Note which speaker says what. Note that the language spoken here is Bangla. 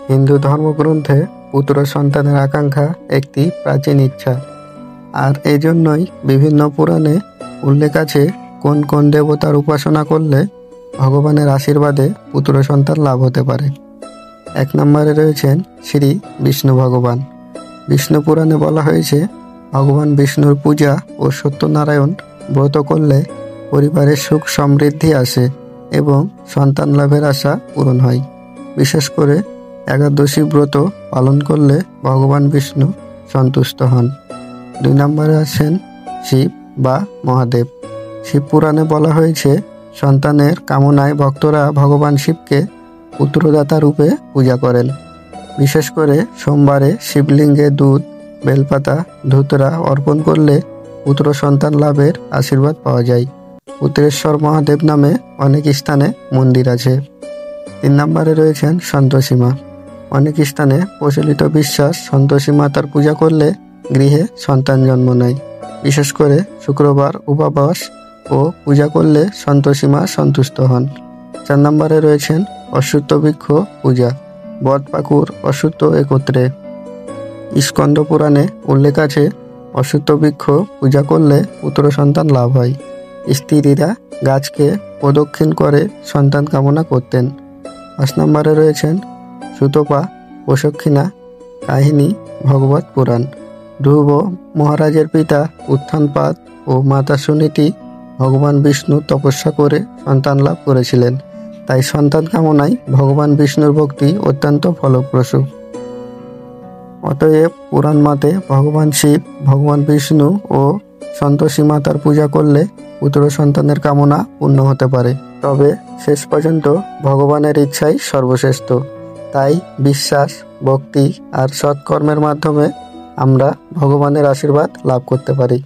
Speaker 1: হিন্দু ধর্মগ্রন্থে পুত্র সন্তানের আকাঙ্ক্ষা একটি প্রাচীন ইচ্ছা, আর এই জন্যই বিভিন্ন পুরাণে উল্লেখ আছে কোন কোন দেবতার উপাসনা করলে ভগবানের আশীর্বাদে পুত্র সন্তান লাভ হতে পারে। 1 নম্বরে রয়েছেন শ্রী বিষ্ণু ভগবান। বিষ্ণু পুরাণে বলা হয়েছে ভগবান বিষ্ণুর পূজা ও সত্যনারায়ণ ব্রত করলে পরিবারে সুখ সমৃদ্ধি আসে এবং সন্তান লাভের আশা পূরণ হয়। বিশেষ করে একাদশী ব্রত পালন করলে ভগবান বিষ্ণু সন্তুষ্ট হন। 2 নম্বরে আছেন শিব বা মহাদেব। শিব পুরাণে বলা হয়েছে সন্তানের কামনায় ভক্তরা ভগবান শিবকে পুত্রদাতা রূপে পূজা করেন। বিশেষ করে সোমবারে শিবলিঙ্গে দুধ, বেলপাতা, ধুতরা অর্পণ করলে পুত্র সন্তান লাভের আশীর্বাদ পাওয়া যায়। পুত্রেশ্বর মহাদেব নামে অনেক স্থানে মন্দির আছে। 3 নম্বরে রয়েছেন সন্তোষী মা। অনেক স্থানে প্রচলিত বিশ্বাস সন্তোষী মাতার পূজা করলে গৃহে সন্তান জন্ম নেয়। বিশেষ করে শুক্রবার উপবাস ও পূজা করলে সন্তোষী মা সন্তুষ্ট হন। 4 নম্বরে রয়েছেন অশ্বত্থ বৃক্ষ পূজা। বট পাকুড় অশ্বত্থ একত্রে। স্কন্দ পুরাণে উল্লেখ আছে অশ্বত্থ বৃক্ষ পূজা করলে পুত্র সন্তান লাভ হয়। স্ত্রীরা গাছকে প্রদক্ষিণ করে সন্তান কামনা করতেন। 5 নম্বরে রয়েছেন সুতপা প্রশক্ষিণা কাহিনী ভগবত পুরাণ। ধ্রুব মহারাজের পিতা উত্থানপাদ ও মাতা সুনীতি ভগবান বিষ্ণু তপস্যা করে সন্তান লাভ করেছিলেন। তাই সন্তান কামনায় ভগবান বিষ্ণুর ভক্তি অত্যন্ত ফলপ্রসূ। অতএব পুরাণ মতে ভগবান শিব, ভগবান বিষ্ণু ও সন্তোষী মাতার পূজা করলে পুত্র সন্তানের কামনা পূর্ণ হতে পারে। তবে শেষ পর্যন্ত ভগবানের ইচ্ছাই সর্বশ্রেষ্ঠ। তাই বিশ্বাস, ভক্তি আর সৎকর্মের মাধ্যমে আমরা ভগবানের আশীর্বাদ লাভ করতে পারি।